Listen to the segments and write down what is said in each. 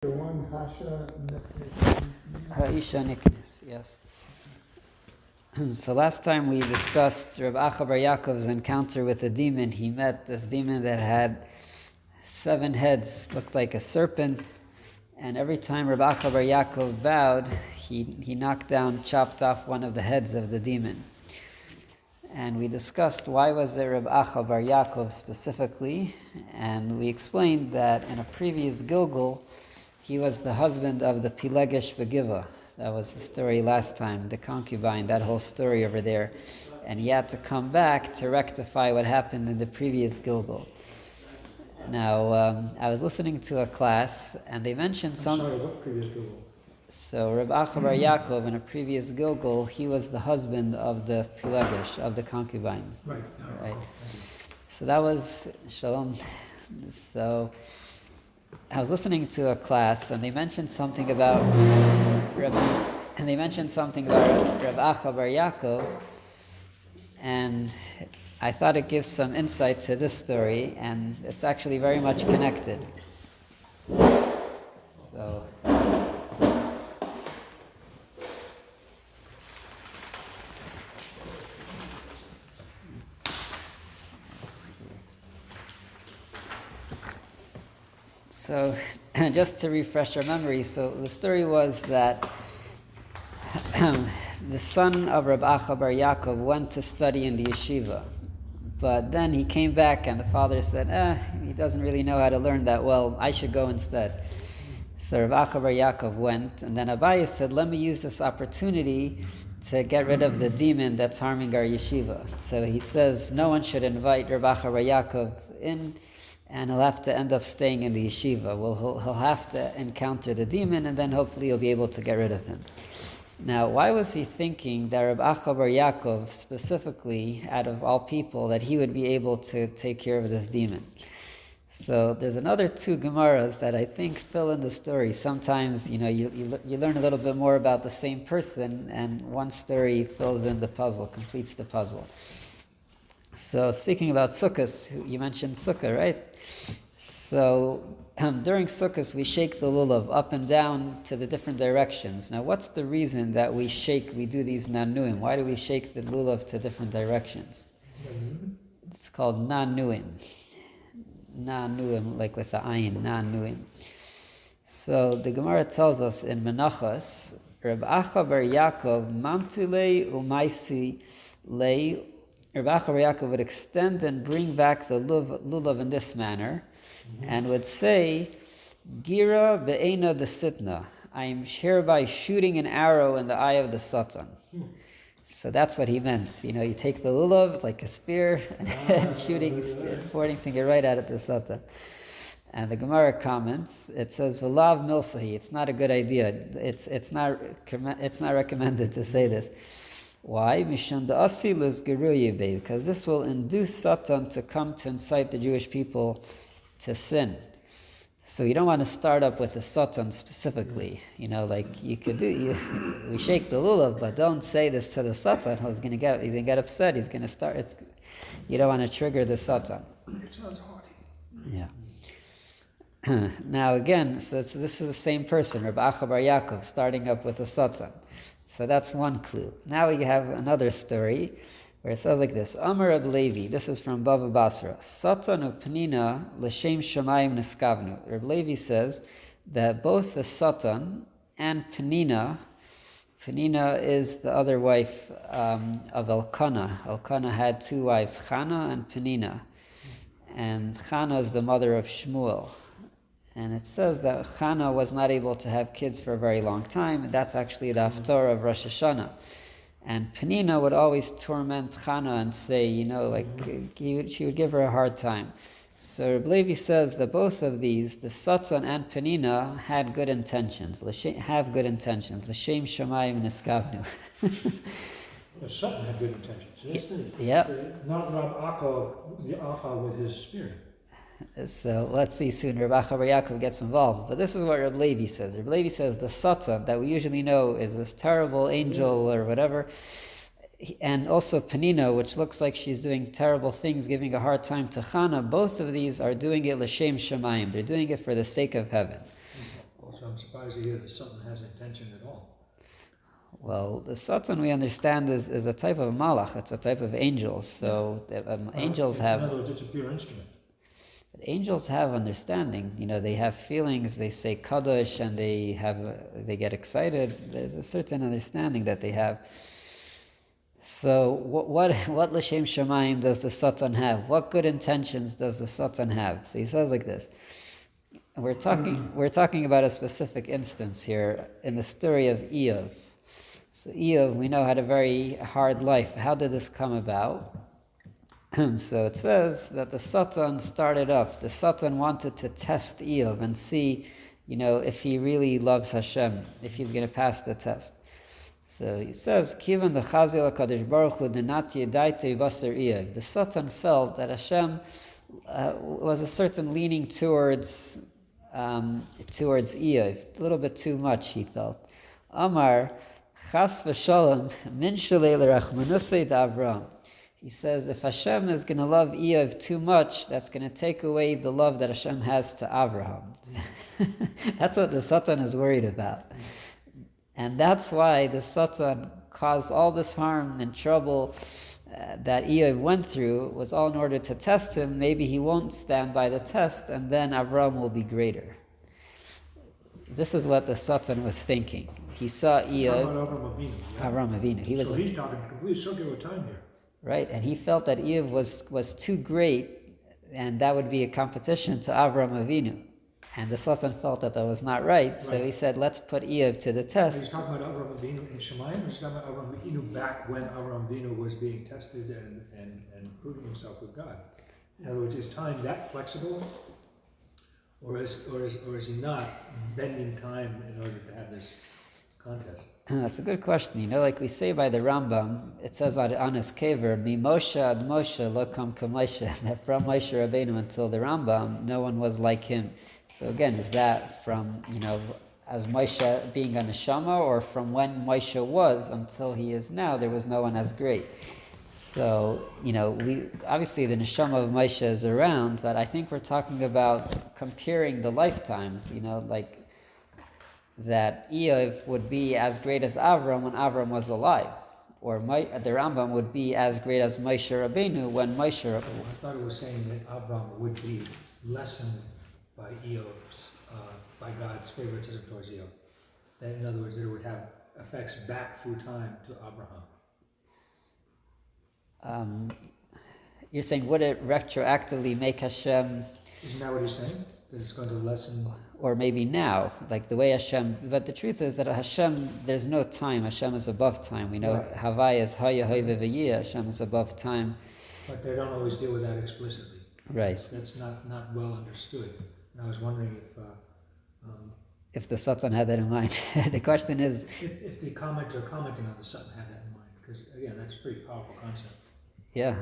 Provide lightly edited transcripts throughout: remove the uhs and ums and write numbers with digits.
One Ha'isha Niknis, yes. So last time we discussed Reb Acha Bar Yaakov's encounter with a demon. He met this demon that had 7 heads, looked like a serpent, and every time Reb Acha Bar Yaakov bowed, he knocked down, chopped off one of the heads of the demon. And we discussed why was it Reb Acha Bar Yaakov specifically, and we explained that in a previous Gilgul, he was the husband of the Pilegesh Begiva. That was the story last time, the concubine, that whole story over there. And he had to come back to rectify what happened in the previous Gilgul. Now, I was listening to a class, and they mentioned Sorry, what previous Gilgul? So Reb Acha Bar Yaakov, in a previous Gilgul, he was the husband of the Pilegesh, of the concubine. Right. So that was Shalom. So I was listening to a class, and they mentioned something about Reb Acha Bar Yaakov, and I thought it gives some insight to this story, and it's actually very much connected. So just to refresh our memory, so the story was that the son of Reb Acha Bar Yaakov went to study in the yeshiva, but then he came back and the father said, he doesn't really know how to learn that well, I should go instead. So Reb Acha Bar Yaakov went, and then Abaye said, let me use this opportunity to get rid of the demon that's harming our yeshiva. So he says no one should invite Reb Acha Bar Yaakov in, and he'll have to end up staying in the yeshiva. Well, he'll have to encounter the demon, and then hopefully he'll be able to get rid of him. Now, why was he thinking that Reb Acha Bar Yaakov, specifically, out of all people, that he would be able to take care of this demon? So there's another 2 Gemaras that I think fill in the story. Sometimes, you learn a little bit more about the same person, and one story fills in the puzzle, completes the puzzle. So speaking about Sukkot, you mentioned Sukkah, right? So during Sukkot, we shake the lulav up and down to the different directions. Now, what's the reason that we do these nanuim? Why do we shake the lulav to different directions? It's called nanuim. Nanuim, like with the ayin, nanuim. So the Gemara tells us in Menachos, Reb Acha Bar Yaakov mamtulei umaisi lei. Reb Acha Bar Yaakov would extend and bring back the lulav in this manner, and would say, Gira be'ena de sitna. I am hereby shooting an arrow in the eye of the Satan. So that's what he meant. You take the lulav like a spear and pointing it right at the Satan. And the Gemara comments, it says, V'lav milsahi. It's not a good idea. It's not recommended to say this. Why? Because this will induce Satan to come to incite the Jewish people to sin. So you don't want to start up with the Satan specifically. Like you could do, we shake the lulav, but don't say this to the Satan. He's going to get upset. He's going to start. You don't want to trigger the Satan. It sounds haughty. Yeah. Now again, so this is the same person, Reb Acha Bar Yaakov, starting up with the Satan. So that's one clue. Now we have another story where it says like this. Amar Reb Levi, this is from Bava Basra. Satan u'pnina l'shem shamayim neskavnu. Reb Levi says that both the Satan and Pnina is the other wife of Elkanah. Elkanah had 2 wives, Chana and Pnina. And Chana is the mother of Shmuel. And it says that Chana was not able to have kids for a very long time, and that's actually the Haftarah of Rosh Hashanah. And Penina would always torment Chana and say, she would give her a hard time. So Reb Levi says that both of these, the Satan and Penina, had good intentions. Have good intentions. L'shem shamayim neskavnu. The Satan had good intentions. Yeah. Not Reb Acha with his spirit. So let's see soon. Reb Acha Bar Yaakov gets involved. But this is what Reb Levi says. Reb Levi says the Satan that we usually know is this terrible angel or whatever, and also Penina, which looks like she's doing terrible things, giving a hard time to Chana. Both of these are doing it l'shem shamayim. They're doing it for the sake of heaven. surprised to hear that something has intention at all. Well, the Satan we understand is a type of malach. It's a type of angel. So angels have. In other words, it's a pure instrument. Angels have understanding. They have feelings. They say kadosh, and they get excited. There's a certain understanding that they have. So what l'shem shamayim does the Satan have? What good intentions does the Satan have? So he says like this. We're talking about a specific instance here in the story of Eov. So Eov, we know, had a very hard life. How did this come about? So it says that the Satan started up. The Satan wanted to test Eov and see, if he really loves Hashem, if he's going to pass the test. So he says, Kivan the Chazil HaKadosh Baruch Hu Denat Yedaite Basar Eov. The Satan felt that Hashem was a certain leaning towards Eov, a little bit too much, he felt. Amar Chas v'shalom min shalei l'rachmanusei d'Avram. He says, if Hashem is going to love Eov too much, that's going to take away the love that Hashem has to Avraham. That's what the Satan is worried about. And that's why the Satan caused all this harm and trouble that Eov went through, was all in order to test him. Maybe he won't stand by the test, and then Avraham will be greater. This is what the Satan was thinking. He saw Eov. Avraham Avinu. So he's talking complete circular time here. Right, and he felt that Eov was too great, and that would be a competition to Avraham Avinu. And the Satan felt that was not right, so he said, let's put Eov to the test. He's talking about Avraham Avinu in Shemayim, or he's talking about Avraham Avinu back when Avraham Avinu was being tested and proving himself with God. In other words, is time that flexible, or is he not bending time in order to have this contest? That's a good question. Like we say by the Rambam, it says on his kever, Mi Moshe ad Moshe lo kam Moshe, that from Moshe Rabbeinu until the Rambam, no one was like him. So again, is that from, as Moshe being a neshama, or from when Moshe was until he is now, there was no one as great? So, we obviously the neshama of Moshe is around, but I think we're talking about comparing the lifetimes, like that Eov would be as great as Avram when Avram was alive, or the Rambam would be as great as Moshe Rabbeinu when Moshe Rabbeinu. I thought it was saying that Avram would be lessened by by God's favoritism towards Eov. That, in other words, that it would have effects back through time to Abraham. You're saying, would it retroactively make Hashem? Isn't that what he's saying? That it's going to lessen? Or maybe now, like the way Hashem, but the truth is that Hashem, there's no time. Hashem is above time. We know Havai is Haya Hoive V'yeh. Hashem is above time. But they don't always deal with that explicitly. Right. That's not well understood. And I was wondering if the Satan had that in mind. The question is, if the commenter commenting on the Satan had that in mind, because again, that's a pretty powerful concept. Yeah,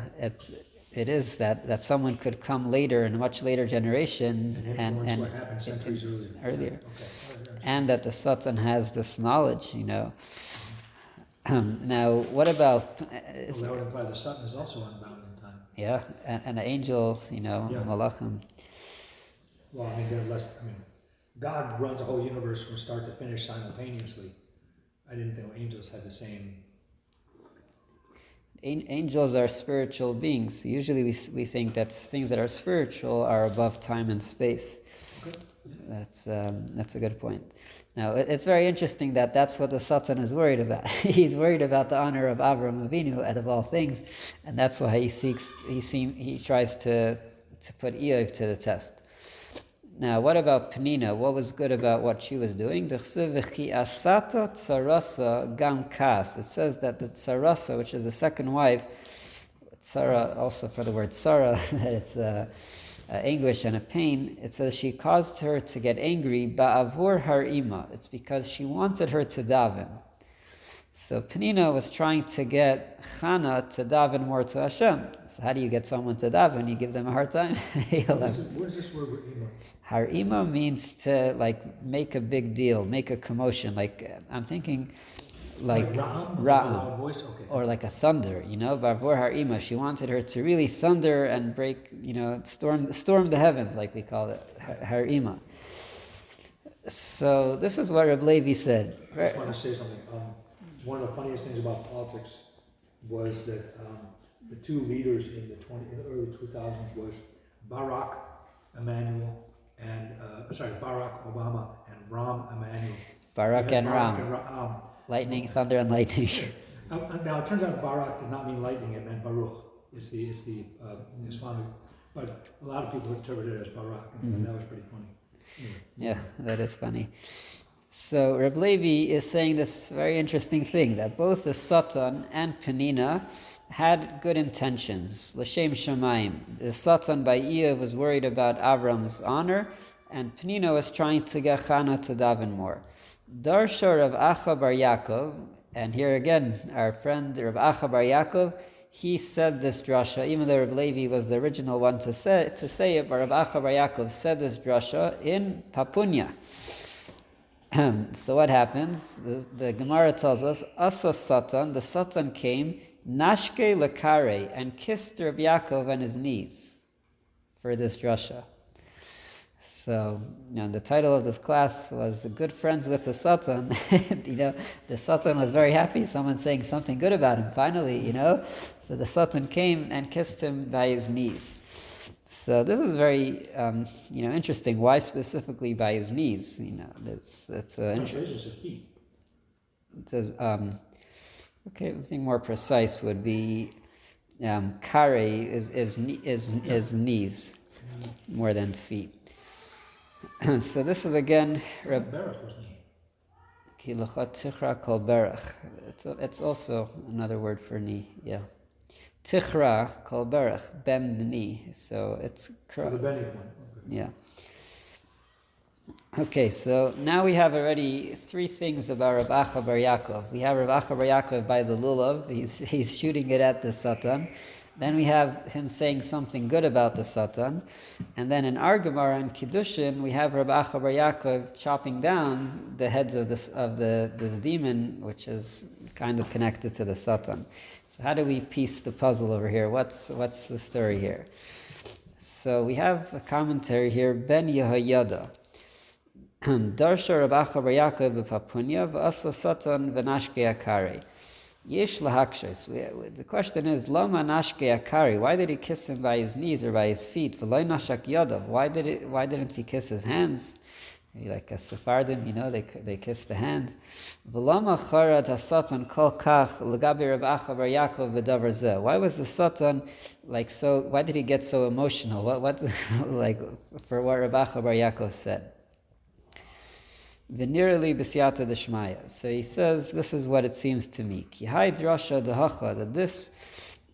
it is that someone could come later in a much later generation and what happened centuries earlier. Okay. And that the Satan has this knowledge, Now, what about? That would imply the Satan is also unbound in time. Yeah, and an angel, Malachim. Well, God runs a whole universe from start to finish simultaneously. I didn't think angels had the same. Angels are spiritual beings. Usually we think that things that are spiritual are above time and space. Okay. That's a good point. Now, it's very interesting that that's what the Satan is worried about. He's worried about the honor of Avraham Avinu out of all things, and that's why he tries to put Eov to the test. Now, what about Penina? What was good about what she was doing? It says that the Tsarasa, which is the second wife, Tsara, also for the word Tsara, that it's anguish and a pain, it says she caused her to get angry, ba'avur har ima. It's because she wanted her to daven. So Penina was trying to get Chana to daven more to Hashem. So how do you get someone to daven? You give them a hard time? What is this word ima? Harima means to make a big deal, make a commotion. I'm thinking Ra'am, voice? Okay. Or like a thunder, Bavor Harima. She wanted her to really thunder and break, storm the heavens, like we call it, Harima. So this is what Reb Levi said. I just want to say something. One of the funniest things about politics was that the two leaders in the early 2000s was Barack Obama and Rahm Emanuel. Barak and Barack Ram. Lightning, thunder, and lightning. Now it turns out Barak did not mean lightning; it meant Baruch. It's the Islamic, but a lot of people interpret it as Barak, and that was pretty funny. Yeah, that is funny. So Reb Levi is saying this very interesting thing, that both the Satan and Penina had good intentions. L'shem Shamayim. The Satan by Iyov was worried about Avram's honor, and Penina was trying to get Chana to daven more. Darsha Rav Acha Bar Yaakov, and here again, our friend Rav Acha Bar Yaakov, he said this drasha, even though Reb Levi was the original one to say it, but Rav Acha Bar Yaakov said this drasha in Papunya. So what happens? The Gemara tells us, Asa Satan, the Satan came, Nashke Lekare, and kissed Rabbi Yaakov on his knees for this drasha. So, the title of this class was Good Friends with the Satan. The Satan was very happy, someone saying something good about him, finally, So the Satan came and kissed him by his knees. So this is very, interesting. Why specifically by his knees? It's Interesting. It says, okay, I think more precise would be kare is knees more than feet. So this is again Berach was knee. Kilachat tichra kol berach. It's also another word for knee. Yeah, tichra kol berach, bend the knee. So it's So the bending one. Okay. yeah. Okay, so now we have already three things about Rav Acha Bar Yaakov. We have Rav Acha Bar Yaakov by the lulav. He's shooting it at the Satan. Then we have him saying something good about the Satan. And then in our Gemara in Kiddushin, we have Rav Acha Bar Yaakov chopping down the heads of this demon, which is kind of connected to the Satan. So how do we piece the puzzle over here? What's the story here? So we have a commentary here, Ben Yehoyada. Darsha Rav Acha Bar Yaakov b'Papunya v'asa Satan v'nashke akari. Yesh lahakshos. The question is, Lama nashke akari. Why did he kiss him by his knees or by his feet? V'loy nashak yadav. Why didn't he kiss his hands? Maybe like a Sephardim, they kiss the hands. V'lama charad hasatan kol kach l'gabi Rav Acha Bar Yaakov v'davar zeh. Why was the Satan like so? Why did he get so emotional? What like for what Rav Acha Bar Yaakov said? Venirali b'siyata d'shmaya. So he says, this is what it seems to me. Ki hai drasha d'hacha, that this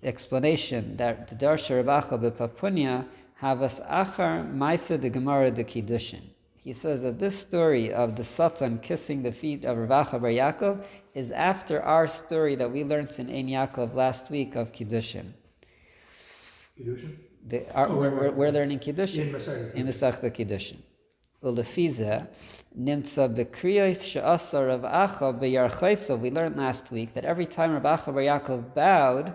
explanation, that the darsha Rav Acha b'Papunya, havas achar maisa de Gemara de Kiddushin. He says that this story of the Satan kissing the feet of Rav Acha Bar Yaakov is after our story that we learned in Ein Yaakov last week of Kiddushin. Kiddushin? We're learning Kiddushin In Masechta Kiddushin. Ulefiza nimtza bekriyos she'asa Rav Acha b'yarchayso. We learned last week that every time Rav Acha Bar Yaakov bowed,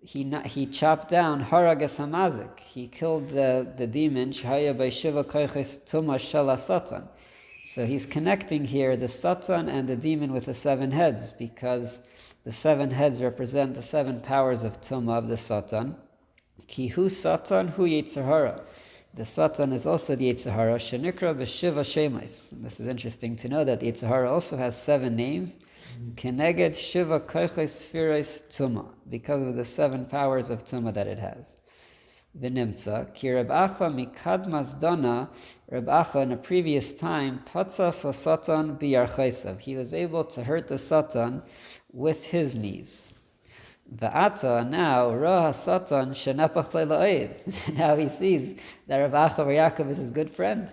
he chopped down haragas hamazik. He killed the demon shehaya b'shiva koiches tuma shala satan. So he's connecting here the Satan and the demon with the 7 heads, because the 7 heads represent the 7 powers of Tumah of the Satan. Ki hu Satan hu Yetzer Hara. The Satan is also the Yetzer Hara, shenikra b'shiva shemais. This is interesting to know that the Yetzer Hara also has 7 names. Keneged shiva koiches spheres Tumah, because of the 7 powers of Tumah that it has. V'nimtza, ki Reb Acha mikadmas dana, Reb Acha in a previous time, patzas ha-Satan b'yarchaisav. He was able to hurt the Satan with his knees. V'ata, now, Ra ha-Satan shenapach le'la'oyev. Now he sees that Reb Acha Bar Yaakov is his good friend.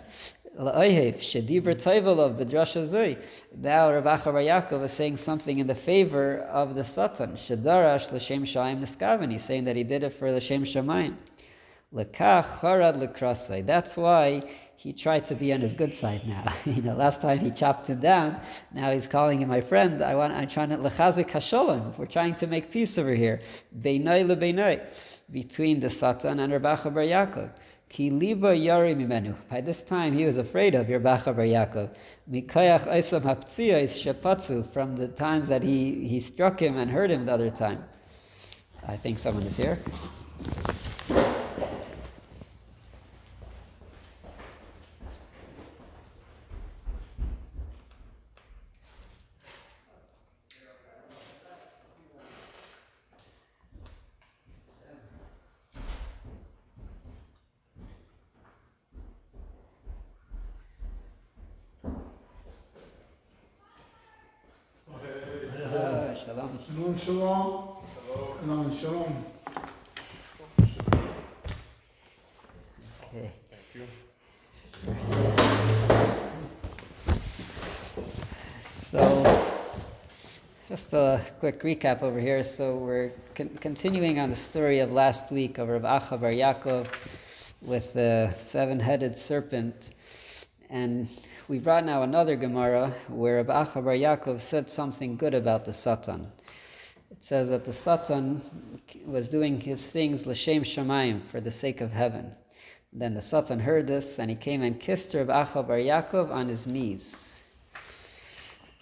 La'oyev, shedibra toivelov b'drasha zoi. Now Reb Acha Bar Yaakov is saying something in the favor of the Satan. Shedarash l'shem shamayim niskaven. He's saying that he did it for l'shem shamayim. L'kach charad l'krasai. That's why he tried to be on his good side now. Last time he chopped him down. Now he's calling him my friend. I'm trying to lechazik hasholem. We're trying to make peace over here. Beinai lebeinai, between the Satan and Reb Acha Bar Yaakov. Ki liba yari mimenu. By this time, he was afraid of Yerbacha bar Yaakov. Mikayach oisam haptzia is shepatzu, from the times that he struck him and hurt him the other time. I think someone is here. Shalom. Shalom, shalom. Shalom, shalom. Okay. So, just a quick recap over here. So we're continuing on the story of last week of Rav Acha bar Yaakov with the seven-headed serpent. And we brought now another Gemara where Rav Acha bar Yaakov said something good about the Satan. It says that the Satan was doing his things l'shem shamayim, for the sake of heaven. Then the Satan heard this, and he came and kissed Rav Acha bar Yaakov on his knees.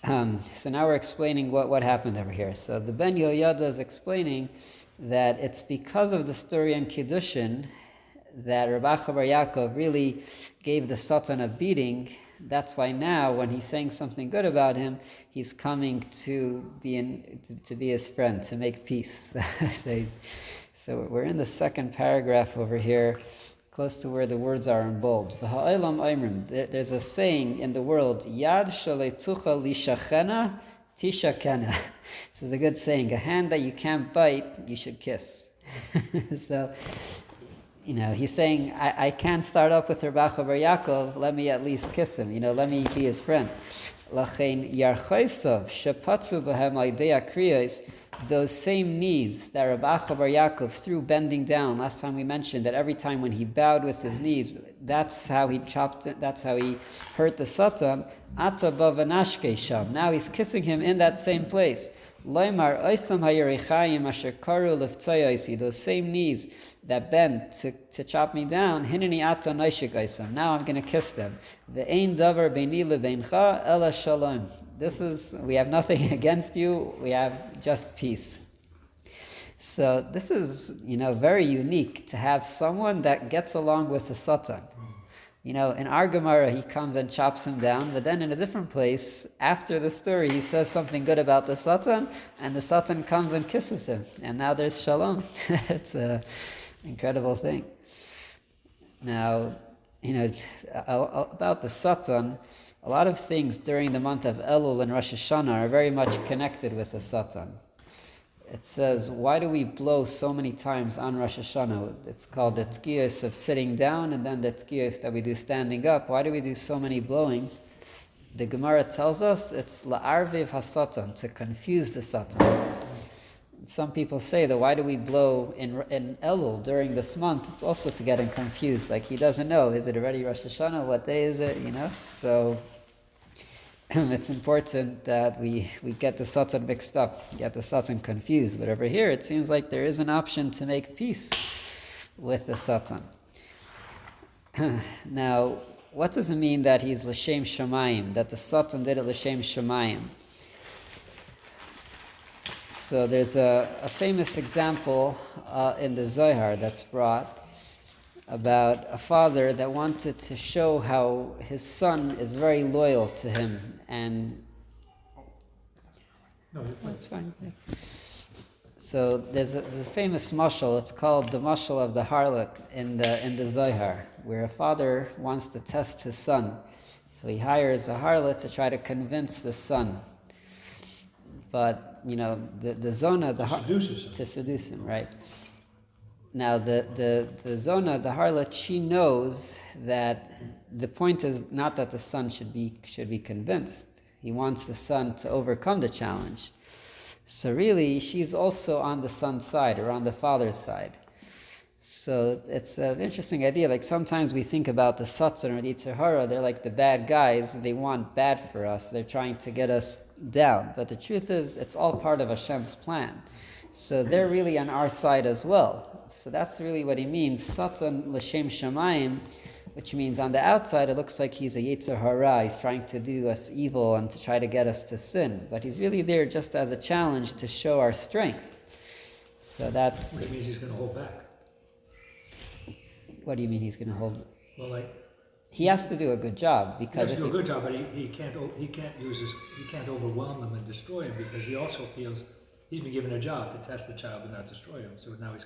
So now we're explaining what happened over here. So the Ben Yoyada is explaining that it's because of the story in Kiddushin that Rav Acha bar Yaakov really gave the Satan a beating. That's why now, when he's saying something good about him, he's coming to be his friend, to make peace. So we're in the second paragraph over here, close to where the words are in bold. There's a saying in the world, Yad shaletucha lishachena tishakena. This is a good saying. A hand that you can't bite, you should kiss. So, he's saying, I can't start up with Rav Acha bar Yaakov, let me at least kiss him, let me be his friend. Lachein yarchaisov shepatzu b'hem aidei kriyos, those same knees that Rav Acha bar Yaakov threw bending down. Last time we mentioned that every time when he bowed with his knees, that's how he chopped it, that's how he hurt the Satan. Ata bavanashke sham. Now he's kissing him in that same place. Loimar oisam hayerichayim asher karu leftzayisi, those same knees that bent to chop me down. Hineni ata naishik oisam. Now I'm going to kiss them. Ve'ein davar beini lebeincha ela shalom. We have nothing against you, we have just peace. So this is, very unique to have someone that gets along with the Satan. In our Gemara, he comes and chops him down, but then in a different place, after the story, he says something good about the Satan, and the Satan comes and kisses him, and now there's shalom. It's an incredible thing. Now, about the Satan, a lot of things during the month of Elul and Rosh Hashanah are very much connected with the Satan. It says, why do we blow so many times on Rosh Hashanah? It's called the tkiyos of sitting down, and then the tkiyos that we do standing up. Why do we do so many blowings? The Gemara tells us it's la'arviv hasatan, to confuse the Satan. Some people say that why do we blow in Elul during this month? It's also to get him confused. Like he doesn't know, is it already Rosh Hashanah? What day is it? So it's important that we get the Satan mixed up, get the Satan confused. But over here, it seems like there is an option to make peace with the Satan. Now, what does it mean that he's l'shem shamayim, that the Satan did it l'shem shamayim? So there's a famous example in the Zohar that's brought about a father that wanted to show how his son is very loyal to him, and it's fine. So there's a famous mashal. It's called the mashal of the harlot in the Zohar, where a father wants to test his son, so he hires a harlot to try to convince the son. But the zona, to seduce him, right? Now, the Zona, the harlot, she knows that the point is not that the son should be convinced. He wants the son to overcome the challenge. So really, she's also on the son's side, or on the father's side. So it's an interesting idea. Like sometimes we think about the Satan or the Yetzer Hara, they're like the bad guys. They want bad for us. They're trying to get us down. But the truth is, it's all part of Hashem's plan. So they're really on our side as well. So that's really what he means. Satan l'shem shamayim, which means on the outside it looks like he's a Yetzer Hara. He's trying to do us evil and to try to get us to sin. But he's really there just as a challenge to show our strength. So that's... Which means he's going to hold back. What do you mean he's going to hold? Well, like he has to do a good job because he has to do a good job, but he can't overwhelm them and destroy him because he also feels he's been given a job to test the child but not destroy him. So now he's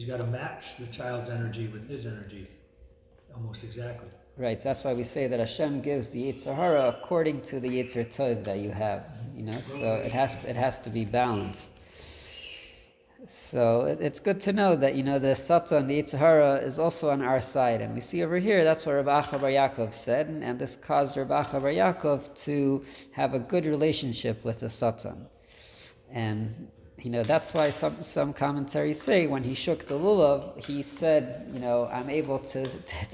got to match the child's energy with his energy, almost exactly. Right. That's why we say that Hashem gives the Yetzer Hara according to the Yetzer Tov that you have. So it has to be balanced. So it's good to know that, the Satan, the Yetzer Hara, is also on our side. And we see over here, that's what Rabbi Acha Bar Yaakov said, and this caused Rabbi Acha Bar Yaakov to have a good relationship with the Satan. And, that's why some commentaries say when he shook the lulav, he said, I'm able to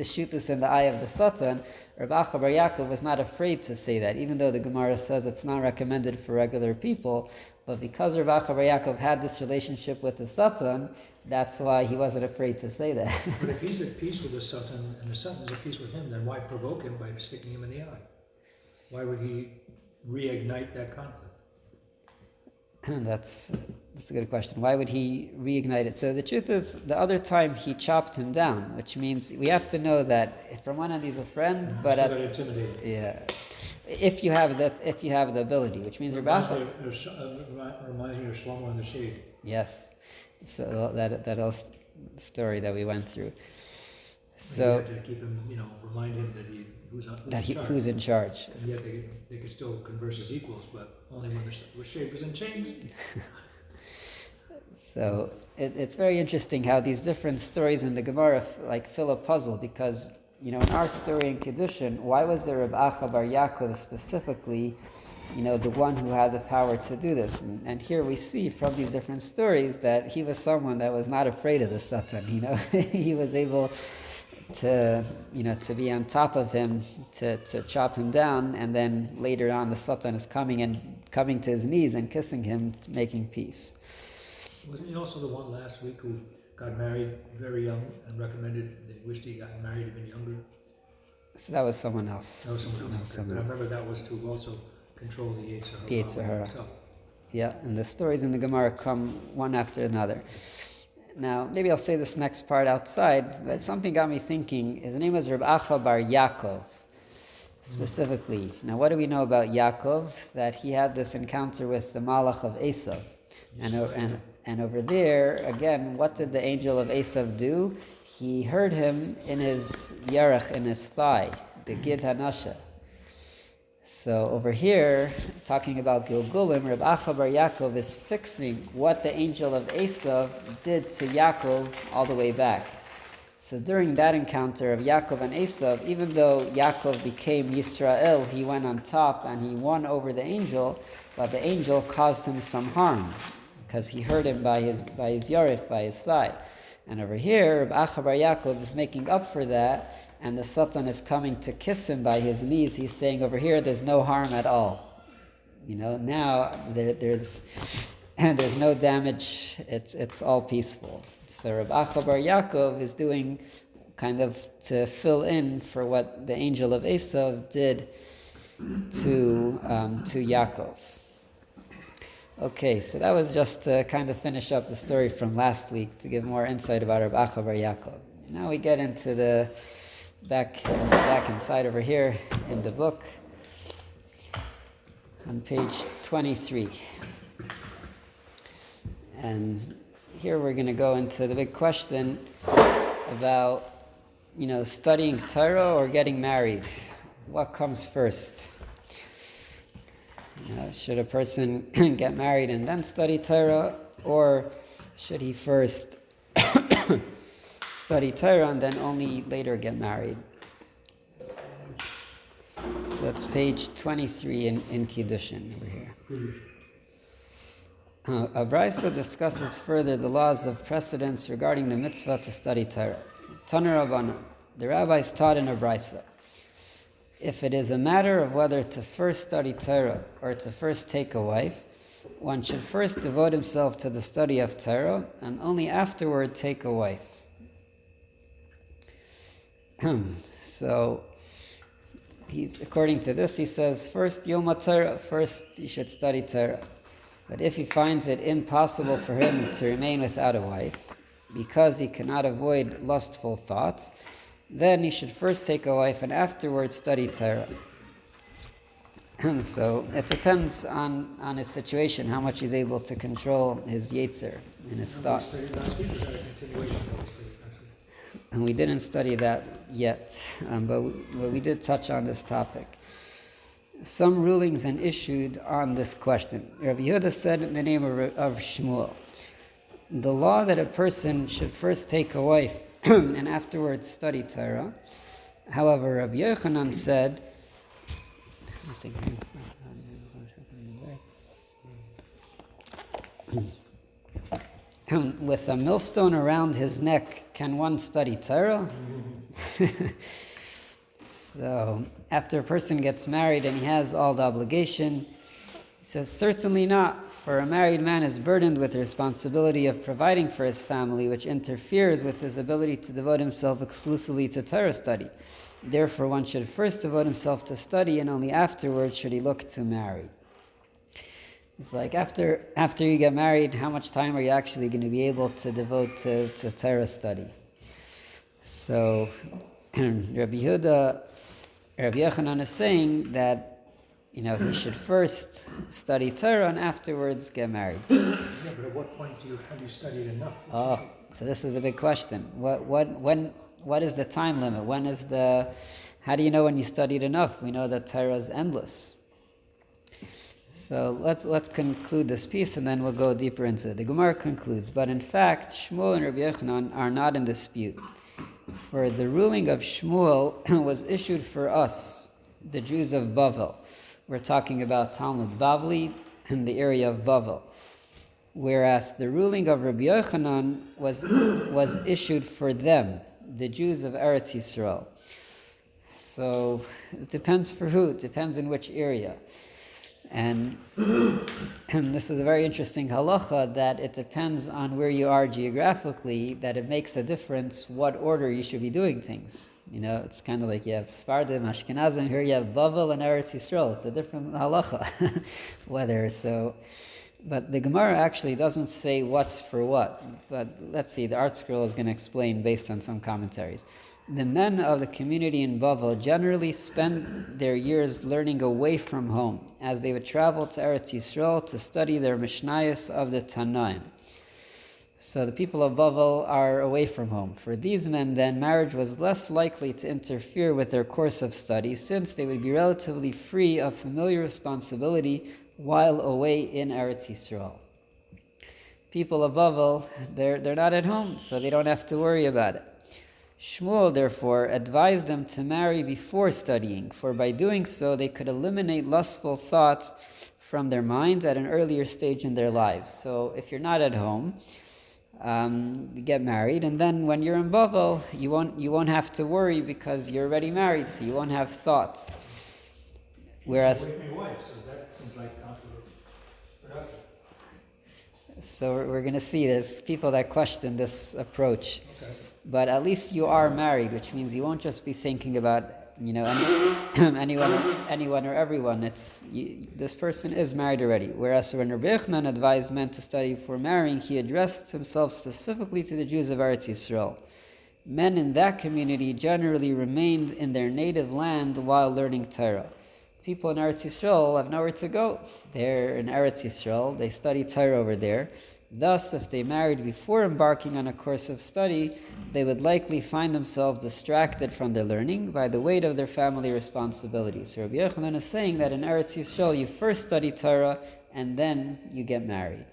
shoot this in the eye of the Satan. Rabbi Acha Bar Yaakov was not afraid to say that, even though the Gemara says it's not recommended for regular people. But because Rabbi Acha Bar Yaakov had this relationship with the Satan, that's why he wasn't afraid to say that. But if he's at peace with the Satan and the Satan is at peace with him, then why provoke him by sticking him in the eye? Why would he reignite that conflict? That's a good question. Why would he reignite it? So the truth is, the other time he chopped him down, which means we have to know that from one end he's a friend, but intimidated. Yeah. If you have the ability, which means reminds me of Shlomo in the shade. Yes, so that whole story that we went through. So you had to keep him, remind him that who's in charge. And yet they could still converse as equals, but only when the shade was in chains. So it's very interesting how these different stories in the Gemara fill a puzzle because. In our story in Kiddushin, why was there Rabbi Acha Bar Yaakov specifically, the one who had the power to do this? And here we see from these different stories that he was someone that was not afraid of the Satan. He was able to be on top of him, to chop him down, and then later on the Satan is coming to his knees and kissing him, making peace. Wasn't he also the one last week who got married very young and they wished he got married even younger? So that was someone else. That was someone else. But I remember that was to also control the Yetzer Hara. Yeah, and the stories in the Gemara come one after another. Now, maybe I'll say this next part outside, but something got me thinking. His name was Rabbi Acha Bar Yaakov, specifically. Now, what do we know about Yaakov? That he had this encounter with the Malach of Esav. And over there, again, what did the angel of Esav do? He heard him in his yarech, in his thigh, the Gid Hanasha. So over here, talking about Gilgulim, Reb Acha Bar Yaakov is fixing what the angel of Esav did to Yaakov all the way back. So during that encounter of Yaakov and Esav, even though Yaakov became Yisrael, he went on top and he won over the angel, but the angel caused him some harm, because he hurt him by his yarech, by his thigh. And over here, Reb Acha Bar Yaakov is making up for that, and the Satan is coming to kiss him by his knees. He's saying over here, there's no harm at all. Now there's no damage. It's all peaceful. So Reb Acha Bar Yaakov is doing kind of to fill in for what the angel of Esav did to Yaakov. Okay, so that was just to kind of finish up the story from last week to give more insight about Reb Acha Bar Yaakov. Now we get into the back inside over here in the book on page 23. And here we're going to go into the big question about, studying Torah or getting married. What comes first? Should a person get married and then study Torah, or should he first study Torah and then only later get married? So that's page 23 in Kiddushin over here. Abraisa discusses further the laws of precedence regarding the mitzvah to study Torah. Taner Rabbanan, the rabbis taught in Abraisa, if it is a matter of whether to first study Torah or to first take a wife, one should first devote himself to the study of Torah and only afterward take a wife. So, according to this, he says, first Yom Torah, first you should study Torah. But if he finds it impossible for him to remain without a wife, because he cannot avoid lustful thoughts, then he should first take a wife and afterwards study Torah. So it depends on his situation, how much he's able to control his yetzer and his thoughts. And we didn't study that yet, but we did touch on this topic. Some rulings and issued on this question. Rabbi Yehuda said in the name of Shmuel, the law that a person should first take a wife and afterwards study Torah. However, Rabbi Yochanan said, with a millstone around his neck, can one study Torah? So, after a person gets married and he has all the obligation, he says, certainly not, for a married man is burdened with the responsibility of providing for his family, which interferes with his ability to devote himself exclusively to Torah study. Therefore, one should first devote himself to study, and only afterwards should he look to marry. It's like after you get married, how much time are you actually going to be able to devote to Torah study? So, Rabbi Yochanan is saying that he should first study Torah and afterwards get married. Yeah, but at what point have you studied enough? So this is a big question. What is the time limit? How do you know when you studied enough? We know that Torah is endless. So let's conclude this piece and then we'll go deeper into it. The Gemara concludes, but in fact, Shmuel and Rabbi Yochanan are not in dispute. For the ruling of Shmuel was issued for us, the Jews of Bavel. We're talking about Talmud Bavli in the area of Bavel. Whereas the ruling of Rabbi Yochanan was issued for them, the Jews of Eretz Yisrael. So it depends for who, it depends in which area. And this is a very interesting halacha, that it depends on where you are geographically, that it makes a difference what order you should be doing things. It's kind of like you have Sfardim, Ashkenazim, here you have Bavel and Eretz Yisrael. It's a different halacha, whether so. But the Gemara actually doesn't say what's for what. But let's see, the Art Scroll is going to explain based on some commentaries. The men of the community in Bavel generally spend their years learning away from home, as they would travel to Eretz Yisrael to study their Mishnayos of the Tanaim. So the people of Bavel are away from home. For these men, then, marriage was less likely to interfere with their course of study, since they would be relatively free of familiar responsibility while away in Eretz Yisrael. People of Bavel, they're not at home, so they don't have to worry about it. Shmuel, therefore, advised them to marry before studying, for by doing so they could eliminate lustful thoughts from their minds at an earlier stage in their lives. So if you're not at home, you get married, and then when you're in Bavel, you won't have to worry because you're already married, so you won't have thoughts. Whereas, so that seems like counterproductive. So we're going to see there's people that question this approach. Okay. But at least you are married, which means you won't just be thinking about anyone or everyone. This person is married already. Whereas when Rabbi Yochanan advised men to study before marrying, he addressed himself specifically to the Jews of Eretz Yisrael. Men in that community generally remained in their native land while learning Torah. People in Eretz Yisrael have nowhere to go. They're in Eretz Yisrael. They study Torah over there. Thus, if they married before embarking on a course of study, they would likely find themselves distracted from their learning by the weight of their family responsibilities. So Rabbi Yochanan is saying that in Eretz Yisrael, you first study Torah and then you get married.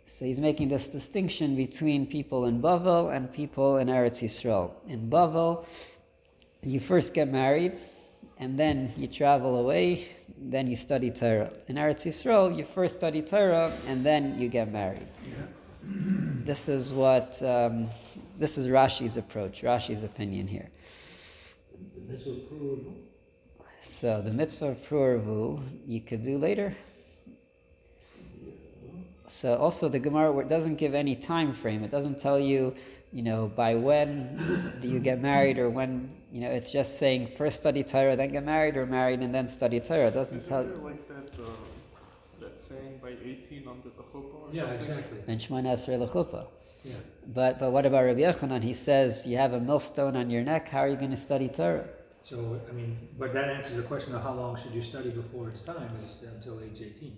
So he's making this distinction between people in Bavel and people in Eretz Yisrael. In Bavel, you first get married and then you travel away, then you study Torah. In Eretz Yisrael, you first study Torah and then you get married. This is Rashi's approach, Rashi's opinion here. So the mitzvah of Pru'arvu you could do later. So also the Gemara doesn't give any time frame. It doesn't tell you, by when do you get married or when, it's just saying first study Torah, then get married, or married and then study Torah. It doesn't tell you. Like that saying by 18 under the chuppah? Yeah, exactly. Ben Shmona Esrei L'chuppah. Yeah. But what about Rabbi Yochanan? He says you have a millstone on your neck. How are you going to study Torah? So, but that answers the question of how long should you study before it's time, is until age 18.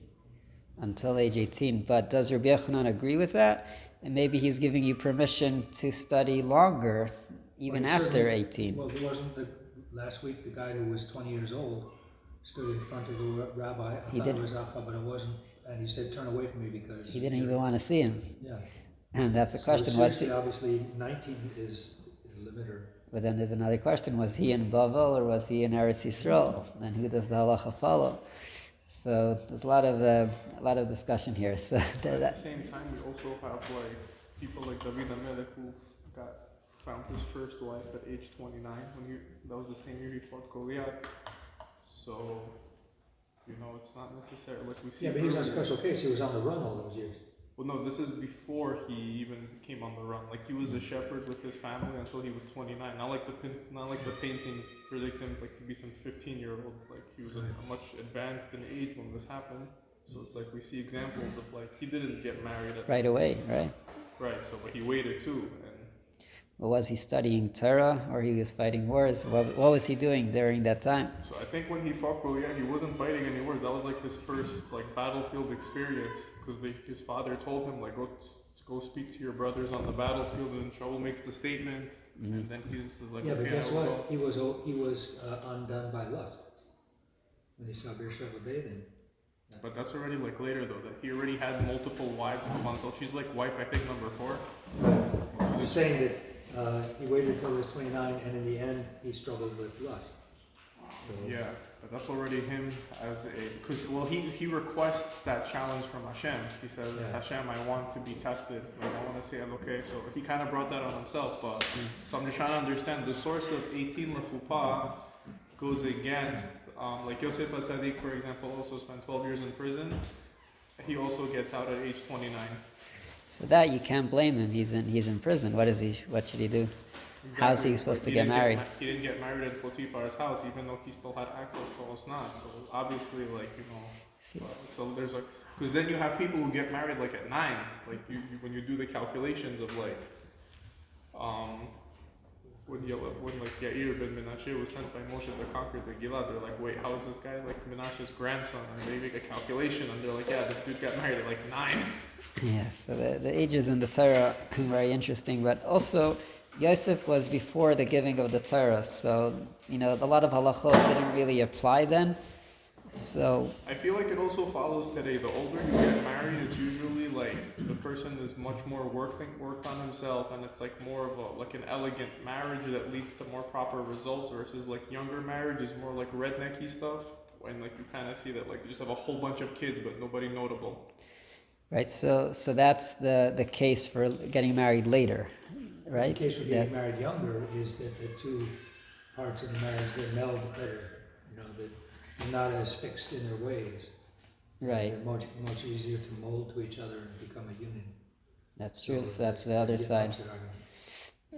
Until age 18. But does Rabbi Yochanan agree with that? And maybe he's giving you permission to study longer, even after 18. Well, there wasn't last week the guy who was 20 years old stood in front of the rabbi. I thought it was Acha, but it wasn't. And he said, turn away from me because... He didn't even want to see him. Yeah. And that's a question. Obviously, 19 is the limiter. But then there's another question. Was he in Bavel or was he in Eretz Yisrael? And who does the halacha follow? So there's a lot of discussion here. So at the same time, we also have people like David HaMelech who found his first wife at age 29. That was the same year he fought Goliath. So it's not necessarily like we see. Yeah, but he's on a special case. He was on the run all those years. Well, no, this is before he even came on the run. Like, he was a shepherd with his family until he was 29. Not like the paintings predict him like to be some 15-year-old. Like, he was a much advanced in age when this happened. So it's like we see examples of he didn't get married right away, right? Right. So, but he waited too. Well, was he studying Torah or he was fighting wars? What was he doing during that time? So I think when he fought Goliath, he wasn't fighting any wars. That was his first battlefield experience, because his father told him go speak to your brothers on the battlefield, and Shaul makes the statement, and then he's like, yeah, but guess what? He was undone by lust when he saw Beersheba bathing. Yeah. But that's already later though. That he already had multiple wives come on. So she's wife I think number 4. He's saying that. He waited until he was 29, and in the end, he struggled with lust. So yeah, but that's already him because he requests that challenge from Hashem. He says, Hashem, I want to be tested. I want to say, okay. So he kind of brought that on himself. But so I'm just trying to understand the source of 18 lechuppah goes against Yosef HaTzadik, for example, also spent 12 years in prison. He also gets out at age 29. So that you can't blame him. He's in prison. What should he do? Exactly. How is he supposed to get married? He didn't get married in Potiphar's house, even though he still had access to Osnat. So obviously, so there's because then you have people who get married at 9. When you do the calculations of when Yair ben Menashe was sent by Moshe to conquer the Gilad, they're like, wait, how is this guy Menashe's grandson? And they make a calculation, and they're like, yeah, this dude got married at 9. Yeah, so the ages in the Torah are very interesting, but also Yosef was before the giving of the Torah, so a lot of halachot didn't really apply then. So I feel like it also follows today. The older you get married, it's usually the person is much more worked on himself, and it's more of an elegant marriage that leads to more proper results, versus younger marriage is more rednecky stuff, when you kind of see that you just have a whole bunch of kids but nobody notable. Right, so that's the case for getting married later, right? The case for getting married younger is that the two parts of the marriage, they meld better. That they're not as fixed in their ways. Right. They're much easier to mold to each other and become a union. That's true. So that's the other side. Argument.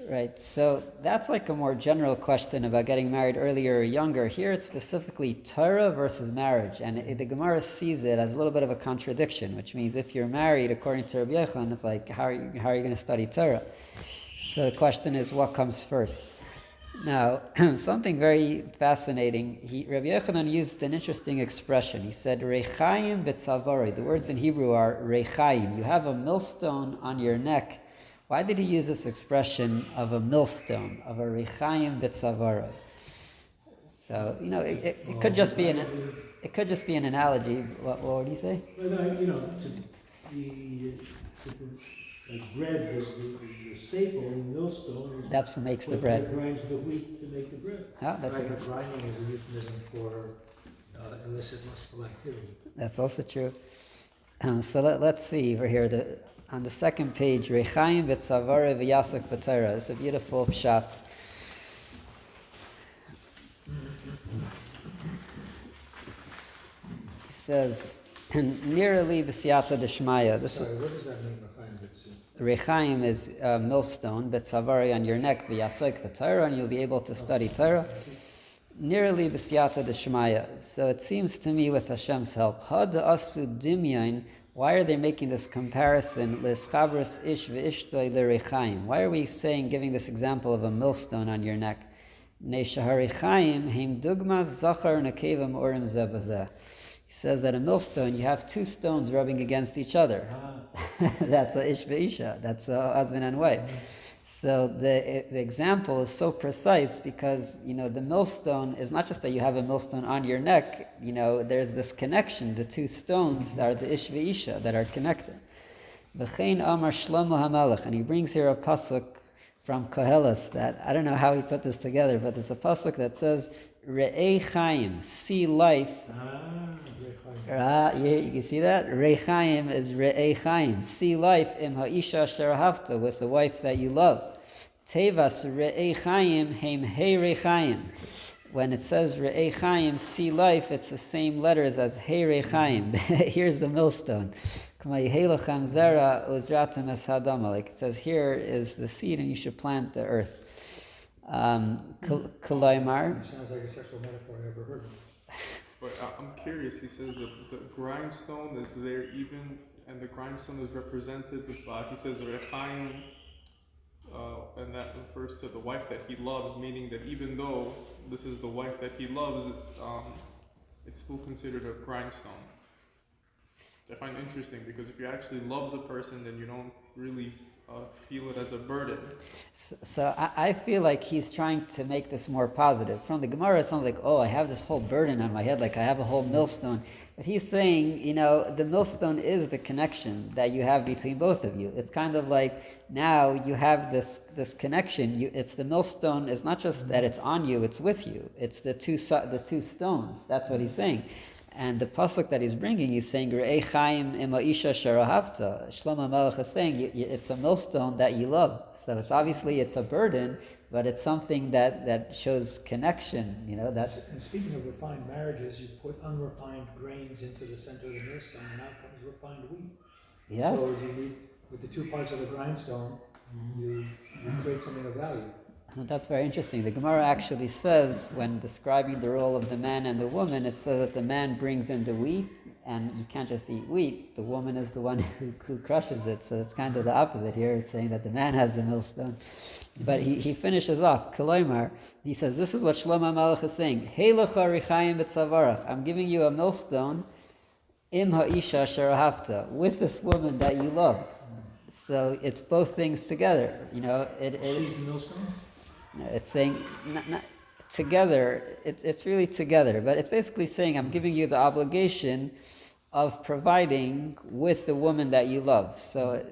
Right. So that's a more general question about getting married earlier or younger. Here it's specifically Torah versus marriage. And the Gemara sees it as a little bit of a contradiction, which means if you're married, according to Rabbi Yochanan, it's how are you going to study Torah? So the question is, what comes first? Now, something very fascinating. Rabbi Yochanan used an interesting expression. He said, Rechaim betzavari. The words in Hebrew are Rechaim. You have a millstone on your neck. Why did he use this expression of a millstone, of a Rechaim betzavari? So, it could just be an analogy. What would you say? Bread is the staple in millstone. That's what makes the bread. Grinds the wheat to make the bread. That's but grinding is a euphemism for illicit lustful activity. That's also true. So let's see over here. On the second page, Rechaim v'tzavare v'yasok b'Torah. It's a beautiful pshat. He says, Nearly b'siyata d'shmaya. This Sorry, what does that mean, Rechaim B'tzu? Rechaim is a millstone, b'tzavari on your neck, v'yasoik v'Torah, and you'll be able to study Torah. Nearly b'siyata d'shmaya. So it seems to me, with Hashem's help, had asu dimyain. Why are they making this comparison? L'schabris ish v'ishtoi l'rechaim. Why are we saying, giving this example of a millstone on your neck? Ne'shaharichaim heim dugmas zachar nekeva m'orim zeh b'zeh. He says that a millstone, you have two stones rubbing against each other. That's a ish v'isha. That's a husband and wife. So the example is so precise because, the millstone is not just that you have a millstone on your neck. There's this connection. The two stones are the ish v'isha that are connected. V'chein amar Shlomo HaMelech. And he brings here a pasuk from Koheles that, I don't know how he put this together, but there's a pasuk that says, Re'ei Chaim, see life. You can see that? Rechaim is Re'ei Chaim. See life im ha'isha asher ahavta, with the wife that you love. Tevas Re'ei Chaim heim Hei Rechaim. When it says Re'ei Chaim, see life, it's the same letters as Hei Rechaim. Here's the millstone. Like it says, here is the seed and you should plant the earth. Kalaimar. Sounds like a sexual metaphor I ever heard of. But I'm curious, he says that the grindstone is there even, and the grindstone is represented, he says Rechaim, and that refers to the wife that he loves, meaning that even though this is the wife that he loves, it's still considered a grindstone. I find interesting because if you actually love the person, then you don't really feel it as a burden. So I feel like he's trying to make this more positive. From the Gemara, it sounds like, I have this whole burden on my head, like I have a whole millstone. But he's saying, the millstone is the connection that you have between both of you. It's kind of like now you have this connection. It's the millstone. It's not just that it's on you; it's with you. It's the two stones. That's what he's saying. And the pasuk that he's bringing, he's saying, Re'ei Chaim im ha'isha asher ahavta. Shlomo HaMelech is saying, it's a millstone that you love. So it's a burden, but it's something that shows connection, that's... And speaking of refined marriages, you put unrefined grains into the center of the millstone, and out comes refined wheat. Yes. So with the two parts of the grindstone, you create something of value. That's very interesting. The Gemara actually says, when describing the role of the man and the woman, it says that the man brings in the wheat, and you can't just eat wheat. The woman is the one who crushes it. So it's kind of the opposite here. It's saying that the man has the millstone. But he finishes off, Kalaimar. He says, this is what Shlomo HaMelech is saying. Hei lecha Rechaim b'tzavarach. I'm giving you a millstone, im ha'isha asher ahavta, with this woman that you love. So it's both things together. She's the millstone? It's saying not together. It's really together, but it's basically saying I'm giving you the obligation of providing with the woman that you love. So,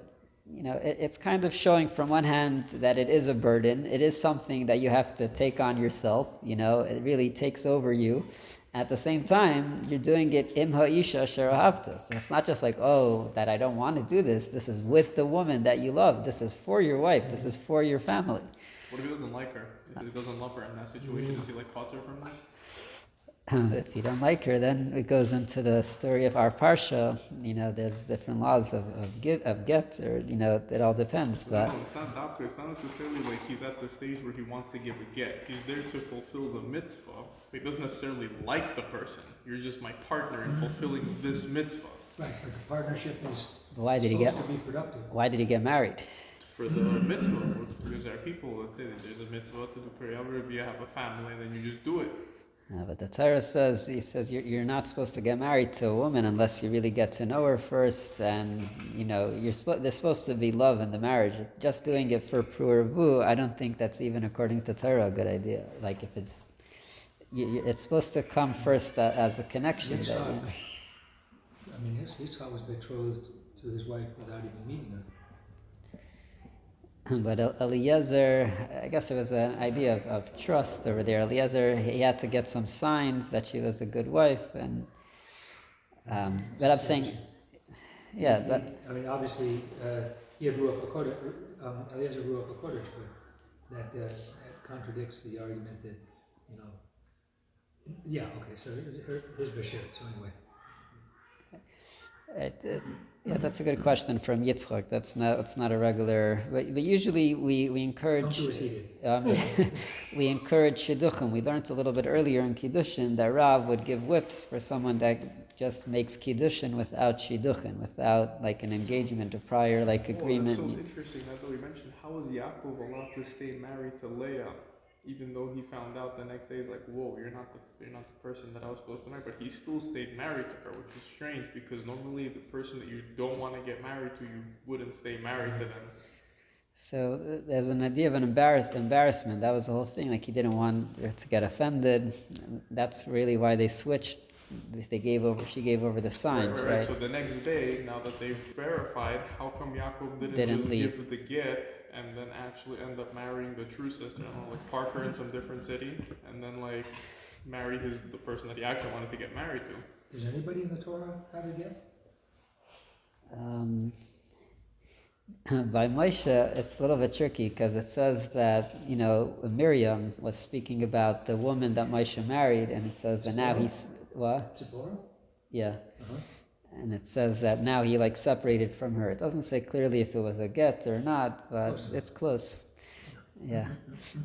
it's kind of showing from one hand that it is a burden. It is something that you have to take on yourself. It really takes over you. At the same time, you're doing it im ha'isha asher ahavta. So it's not just like, that I don't want to do this. This is with the woman that you love. This is for your wife. This is for your family. What if he doesn't like her? If he doesn't love her in that situation, is he pater from this? If you don't like her, then it goes into the story of our parsha. There's different laws of get, or it all depends. But no, it's not doctor. It's not necessarily like he's at the stage where he wants to give a get. He's there to fulfill the mitzvah. He doesn't necessarily like the person. You're just my partner in fulfilling this mitzvah. Right, but the partnership is why did supposed to be productive. Why did he get married? For the mitzvah, because there are people that say that there's a mitzvah to do prayer. If you have a family, then you just do it. But the Torah says, you're not supposed to get married to a woman unless you really get to know her first, and there's supposed to be love in the marriage. Just doing it for pru'ervu, I don't think that's even according to Torah a good idea. Like if it's supposed to come first as a connection. Yitzchak was betrothed to his wife without even meeting her. But Eliezer, I guess it was an idea of trust over there. Eliezer, he had to get some signs that she was a good wife, and but I'm saying, obviously, he had Ruach HaKodesh, Eliezer Ruach HaKodesh, but that contradicts the argument that, so his Bashir, so anyway. Yeah, that's a good question from Yitzchak. That's not a regular. But usually we encourage. Don't do as he did. We encourage shidduchim. We learned a little bit earlier in kiddushin that Rav would give whips for someone that just makes kiddushin without shidduchim, without like an engagement, a prior agreement. That's so interesting. Now that we mentioned, how was Yaakov allowed to stay married to Leah, even though he found out the next day? He's like, "Whoa, you're not the person that I was supposed to marry." But he still stayed married to her, which is strange because normally the person that you don't want to get married to, you wouldn't stay married to them. So there's an idea of an embarrassment. That was the whole thing. Like he didn't want her to get offended. That's really why they switched. She gave over the signs, right? So the next day, now that they've verified, how come Yaakov didn't just leave. give the get and then actually end up marrying the true sister? Like park her in some different city and then like marry the person that he actually wanted to get married to. Does anybody in the Torah have a get? By Moshe, it's a little bit tricky because it says that Miriam was speaking about the woman that Moshe married, and it says that now he's what? Tzipporah? Yeah. Uh-huh. And it says that now he separated from her. It doesn't say clearly if it was a get or not, but it's close. Yeah.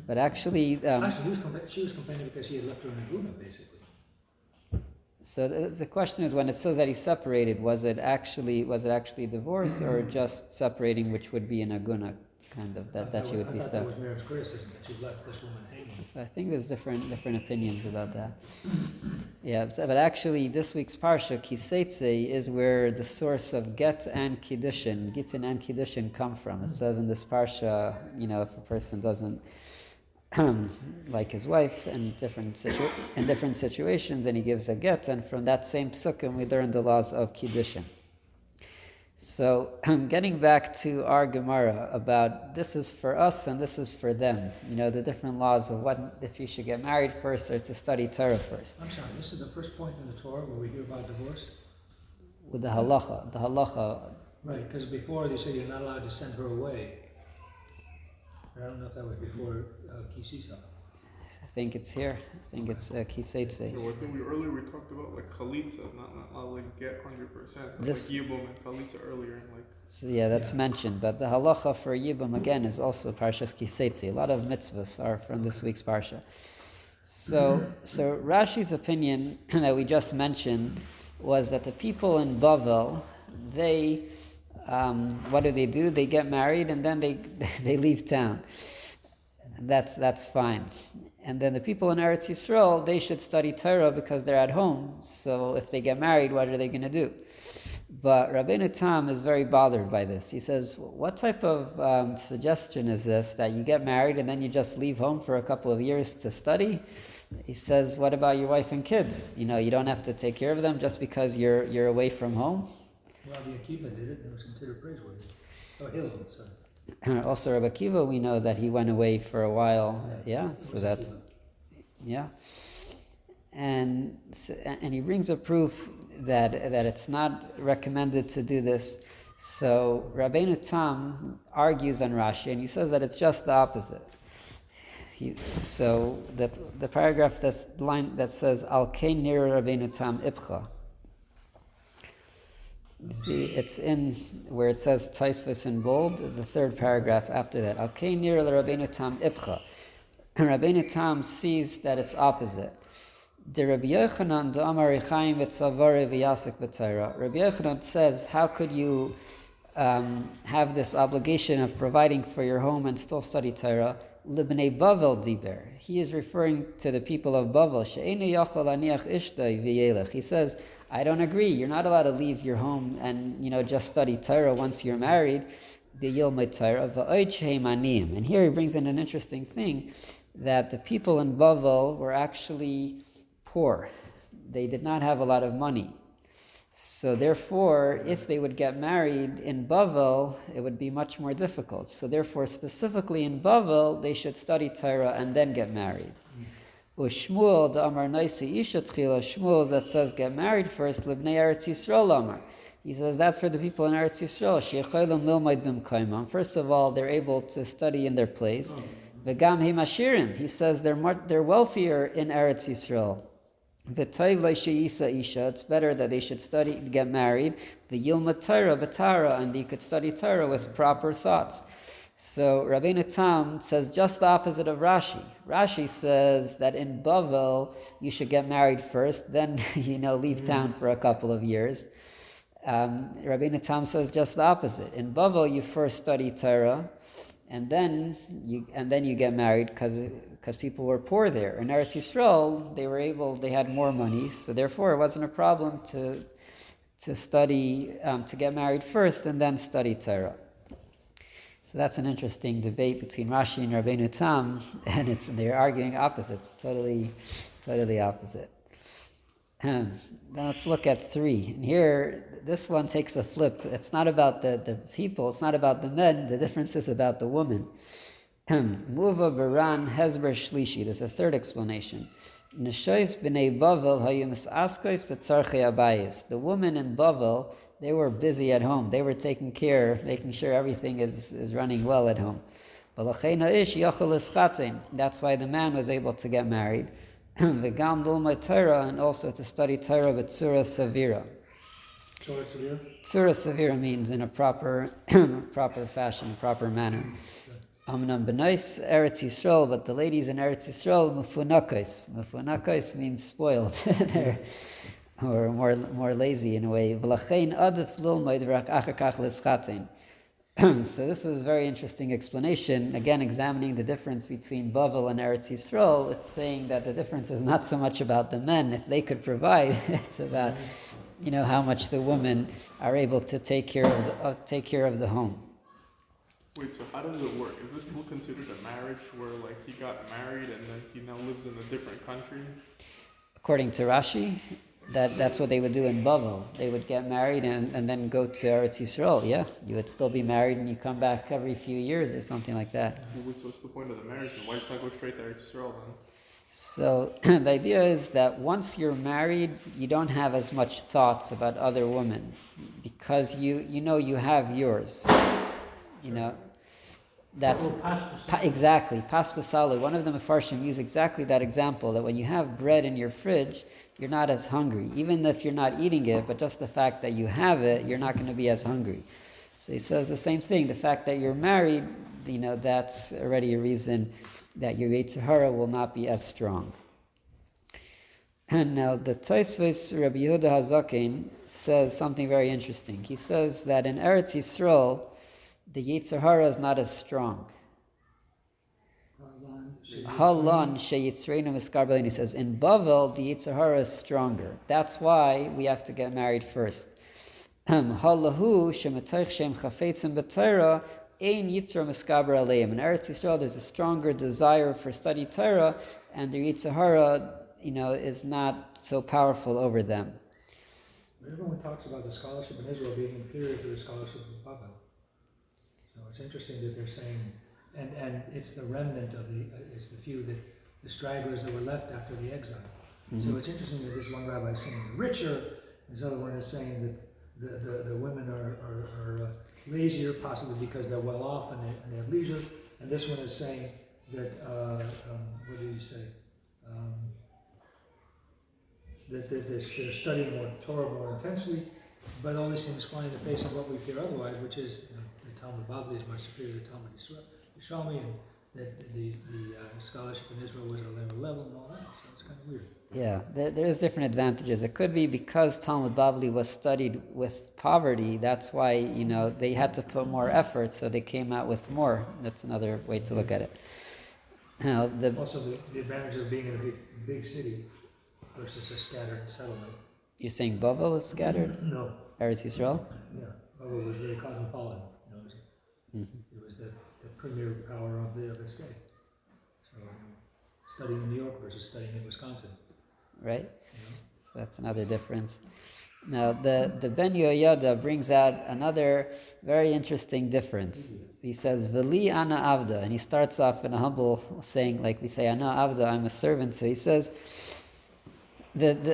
But actually, she was complaining because he had left her in a guna, basically. So the question is, when it says that he separated, was it actually divorce or just separating, which would be an aguna, kind of that she would be stuck? That was Miriam's criticism that she left this woman hanging. So I think there's different opinions about that. Yeah, but actually, this week's parsha Kiseitze is where the source of get and kiddushin, gittin and kiddushin, come from. It says in this parsha, if a person doesn't like his wife in different situations, and he gives a get, and from that same psukim we learn the laws of kiddushin. So getting back to our Gemara about this is for us and this is for them, the different laws of what if you should get married first or to study Torah first. I'm sorry, this is the first point in the Torah where we hear about divorce? With the halacha. Right, because before they said you're not allowed to send her away. I don't know if that was before Kisisa. I think it's here. I think it's Kiseitze. I think earlier we talked about like chalitza, not like get 100%. This like yibum and chalitza earlier. So that's mentioned, but the halacha for yibum again is also Parshas Kiseitze. A lot of mitzvahs are from this week's parsha. So Rashi's opinion that we just mentioned was that the people in Bavel, they what do? They get married and then they leave town. That's fine. And then the people in Eretz Yisrael, they should study Torah because they're at home. So if they get married, what are they going to do? But Rabbeinu Tam is very bothered by this. He says, what type of suggestion is this, that you get married and then you just leave home for a couple of years to study? He says, what about your wife and kids? You don't have to take care of them just because you're away from home? Rabbi Akiva did it, and it was considered praiseworthy. Oh, Hillel, sorry. Also, Rabbi Akiva, we know that he went away for a while. So that's, and he brings a proof that it's not recommended to do this. So Rabbeinu Tam argues on Rashi, and he says that it's just the opposite. So the paragraph that says Al Kein Nir Rabbeinu Tam Ibcha. You see, it's in where it says Taisvus in bold, the third paragraph after that. Al Kein Nir Rabbeinu Tam Ibcha. Rabbeinu Tam sees that it's opposite. The Rabbi Yochanan the Amar Chaim v'Tzavari v'Yasik v'Torah. Rabbi Yochanan says, how could you have this obligation of providing for your home and still study Torah? Libnei Bavel diber. He is referring to the people of Bavel. She'einu yachol aniach ishtay v'yelech. He says, I don't agree. You're not allowed to leave your home and just study Torah once you're married. The Yilmei Torah v'oid shehem aniyim. And here he brings in an interesting thing, that the people in Bavel were actually poor. They did not have a lot of money. So therefore, if they would get married in Bavel, it would be much more difficult. So therefore, specifically in Bavel, they should study Torah and then get married. Shmuel, the Amar Naisi Isha Tchila, Shmuel that says get married first, Libnei Eretz Yisrael Amar. He says that's for the people in Eretz Yisrael. She'echolim lilmaid b'mkaimam. First of all, they're able to study in their place. V'gam heim ashirim. He says they're wealthier in Eretz Yisrael. It's better that they should study, get married. The Yilma Torah Batara, and you could study Torah with proper thoughts. So Rabbeinu Tam says just the opposite of Rashi. Rashi says that in Bavel you should get married first, then leave town for a couple of years. Rabbeinu Tam says just the opposite. In Bavel you first study Torah, and then you get married because people were poor there. In Eretz Yisrael, they had more money, so therefore it wasn't a problem to study, to get married first and then study Torah. So that's an interesting debate between Rashi and Rabbeinu Tam, and they're arguing opposites, totally opposite. Then let's look at 3. And here, this one takes a flip. It's not about the people, it's not about the men, the difference is about the woman. Muva Baran Hezber Shlishi. There's a third explanation. Neshois b'nei Bavel hayu misaskos b'tzarchei abayis. The women in Bavel, they were busy at home. They were taking care, making sure everything is running well at home. That's why the man was able to get married. V'gam l'lmod Torah, and also to study Torah b'tzura savira. Tzura savira means in a proper fashion, proper manner. Amnam b'nais Eretz Yisrael, but the ladies in Eretz Yisrael mufunakos. Mufunakos means spoiled, or more lazy in a way. V'lachein adif l'lmod v'rak achar kach l'schatein. So this is a very interesting explanation. Again, examining the difference between Bavel and Eretz Yisrael, it's saying that the difference is not so much about the men. If they could provide, it's about how much the women are able to take care of the home. Wait, so how does it work? Is this still considered a marriage where he got married and then he now lives in a different country? According to Rashi, that's what they would do in Bavel. They would get married and then go to Eretz Yisrael. Yeah, you would still be married and you come back every few years or something like that. So what's the point of the marriage? Why just not go straight to Eretz Yisrael then? So the idea is that once you're married, you don't have as much thoughts about other women because you have yours. That's exactly pas basali. One of the Mefarshim use exactly that example, that when you have bread in your fridge, you're not as hungry. Even if you're not eating it, but just the fact that you have it, you're not going to be as hungry. So he says the same thing. The fact that you're married, that's already a reason that your Yetzer Hara will not be as strong. And now the Tosfos Rabbi Yehuda HaZaken says something very interesting. He says that in Eretz Yisrael, the Yetzer Hara is not as strong. Halon sheyitzreinu miskarbelin. He says in Bavel the Yetzer Hara is stronger. That's why we have to get married first. Halahu shematayich shem chafetzim b'Torah ein yitzra miskaber aleim. In Eretz Yisrael there's a stronger desire for study Torah, and the Yetzer Hara, is not so powerful over them. Everyone talks about the scholarship in Israel being inferior to the scholarship of Bavel. So it's interesting that they're saying, and it's the remnant of it's the few, the stragglers that were left after the exile. Mm-hmm. So it's interesting that this one rabbi is saying the richer, this other one is saying that the women are lazier, possibly because they're well off and they have leisure, and this one is saying that, what did he say? That they're studying more Torah more intensely, but all these things fly in the face of what we hear otherwise, which is the Talmud Bavli is much superior to the Talmud Yisraeli, and that the scholarship in Israel was at a lower level and all that. So it's kind of weird. Yeah, there is different advantages. It could be because Talmud Bavli was studied with poverty. That's why they had to put more effort, so they came out with more. That's another way to look at it. Now, also the advantage of being in a big city versus a scattered settlement. You're saying Bavel is scattered? No. Eretz Yisrael? Yeah, Bavel was very cosmopolitan. It was the premier power of the state. So studying in New York versus studying in Wisconsin. Right. So that's another difference. Now the Ben Yehoyada brings out another very interesting difference. He says, "V'li ana avda," and he starts off in a humble saying, like we say, "Ana avda," I'm a servant. So he says,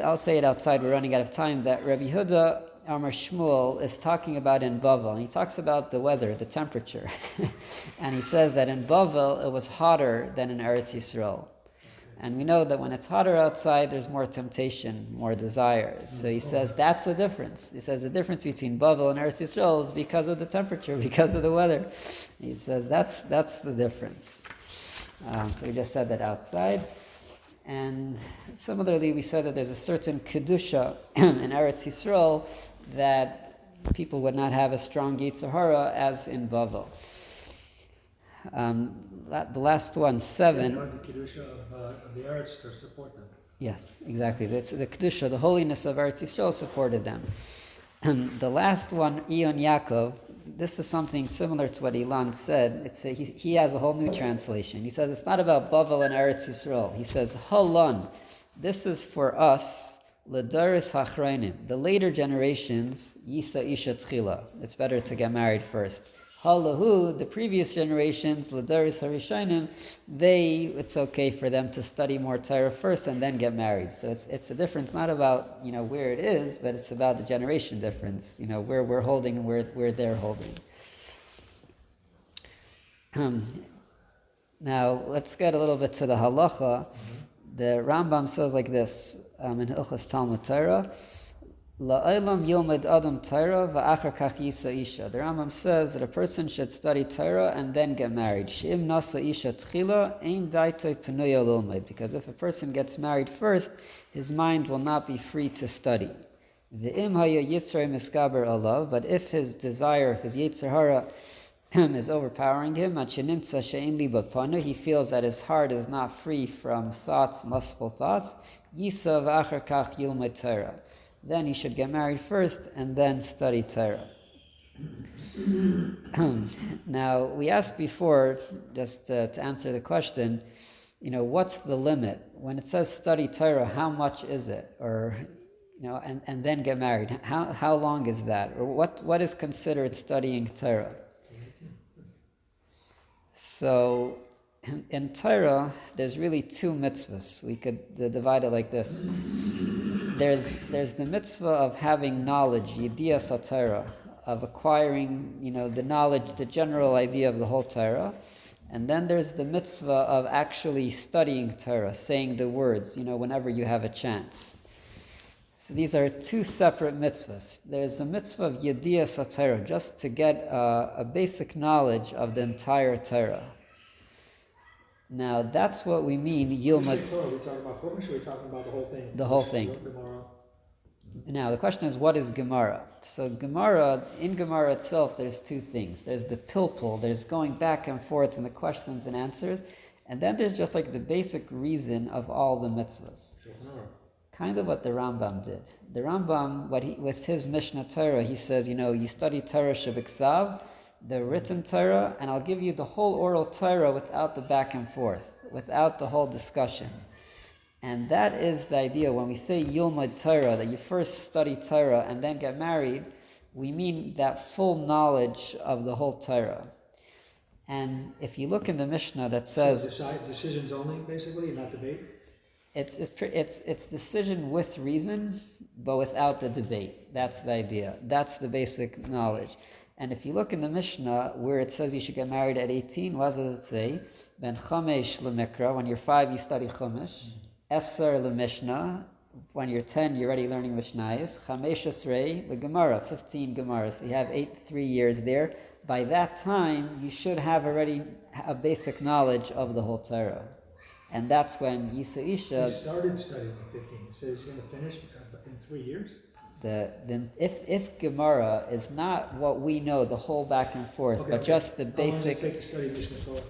I'll say it outside, we're running out of time, that Rabbi Yehuda Amar Shmuel is talking about in Bavel. And he talks about the weather, the temperature. And he says that in Bavel it was hotter than in Eretz Yisrael. And we know that when it's hotter outside, there's more temptation, more desires. So he says that's the difference. He says the difference between Bavel and Eretz Yisrael is because of the temperature, because of the weather. He says that's the difference. So we just said that outside. And similarly, we said that there's a certain kedusha in Eretz Yisrael that people would not have a strong Yetzer Hara as in Bavel. The last one, 7. The kedusha of the Eretz to support them. Yes, exactly. That's the kedusha, the holiness of Eretz Yisrael supported them. And the last one, Ion Yaakov. This is something similar to what Ilan said. He has a whole new translation. He says it's not about Bavel and Eretz Yisrael. He says Halon. This is for us, L'daris Hachrainim, the later generations. Yisa Isha Tchila. It's better to get married first. Halahu, the previous generations, L'daris Harishainim, it's okay for them to study more Torah first and then get married. So it's a difference not about where it is, but it's about the generation difference. Where we're holding and where they're holding. Now let's get a little bit to the halacha. The Rambam says like this in Hilchos Talmud Torah. La'olam yilmad adam Torah va'achar kach yisa isha. The Rambam says that a person should study Torah and then get married. She'im nasa isha tchila ein daitoi penuya lilmad. Because if a person gets married first, his mind will not be free to study. Ve'im haya yitzrei miskaber alav. But if his desire, if his Yetzer Hara is overpowering him, he feels that his heart is not free from thoughts, lustful thoughts. Yisa v'achar kach yilmad Torah. Then he should get married first and then study Torah. Now, we asked before, just to answer the question, what's the limit? When it says study Torah, how much is it? Or, and then get married. How long is that? Or what is considered studying Torah? So, in Torah, there's really 2 mitzvahs. We could divide it like this. There's the mitzvah of having knowledge, yediyah satira, of acquiring, the knowledge, the general idea of the whole Torah. And then there's the mitzvah of actually studying Torah, saying the words, whenever you have a chance. So these are 2 separate mitzvahs. There's a mitzvah of yediyah satira, just to get a basic knowledge of the entire Torah. Now, that's what we mean, Yilmad. Are we talking about Chumash or are we talking about the whole thing? The whole thing. Now, the question is, what is Gemara? So, in Gemara itself, there's 2 things. There's the pilpul, there's going back and forth in the questions and answers, and then there's just like the basic reason of all the mitzvahs. Kind of what the Rambam did. The Rambam, with his Mishnah Torah, he says, you study Torah Shabiksav, the written Torah, and I'll give you the whole oral Torah without the back and forth, without the whole discussion. And that is the idea. When we say Yilmad Torah, that you first study Torah and then get married, we mean that full knowledge of the whole Torah. And if you look in the Mishnah that says... So decisions only, basically, not debate? It's decision with reason, but without the debate. That's the idea. That's the basic knowledge. And if you look in the Mishnah, where it says you should get married at 18, what does it say? Ben Chamesh Lemikra, when you're 5, you study Chumash. Eser Lemishnah, when you're 10, you're already learning Mishnayos. Chamesh Esrei, the Gemara, 15 Gemaras. So you have 3 years there. By that time, you should have already a basic knowledge of the whole Torah. And that's when Yisa Isha... He started studying at 15, so he's going to finish in 3 years? If Gemara is not what we know, the whole back and forth, but just the basic... How long does it take to study Mishnah Torah?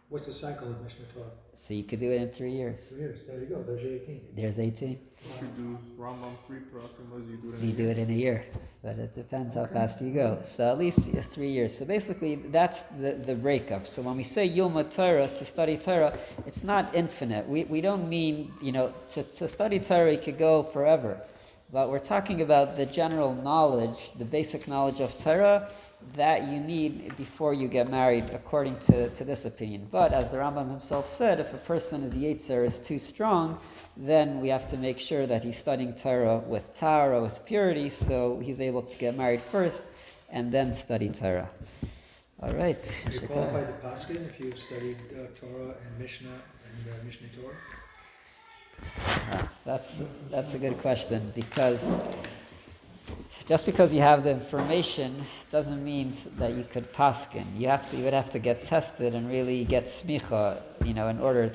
What's the cycle of Mishnah Torah? So you could do it in 3 years. 3 years, there you go, there's your 18. There's 18. You should do Rambam 3 Parakim, you do it in a year. But it depends how fast you go. So at least 3 years. So basically, that's the breakup. So when we say Yilmad Torah, to study Torah, it's not infinite. We don't mean, to study Torah, you could go forever. But we're talking about the general knowledge, the basic knowledge of Torah, that you need before you get married, according to this opinion. But as the Rambam himself said, if a person's Yetzer is too strong, then we have to make sure that he's studying Torah, with purity, so he's able to get married first, and then study Torah. All right. Are you qualified to Paskin if you've studied Torah and Mishnah and Mishnah Torah? That's a good question, because just because you have the information doesn't mean that you could paskin. You would have to get tested and really get smicha, in order.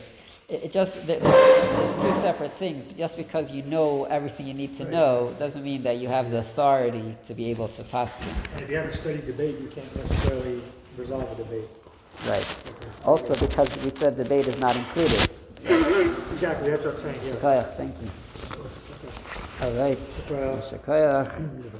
There's two separate things. Just because you know everything you need to know doesn't mean that you have the authority to be able to paskin. And if you haven't studied debate, you can't necessarily resolve a debate. Right. Also, because we said debate is not included. Exactly, that's what I'm saying here. Shakayach, thank you. All right. Well, Shakayach.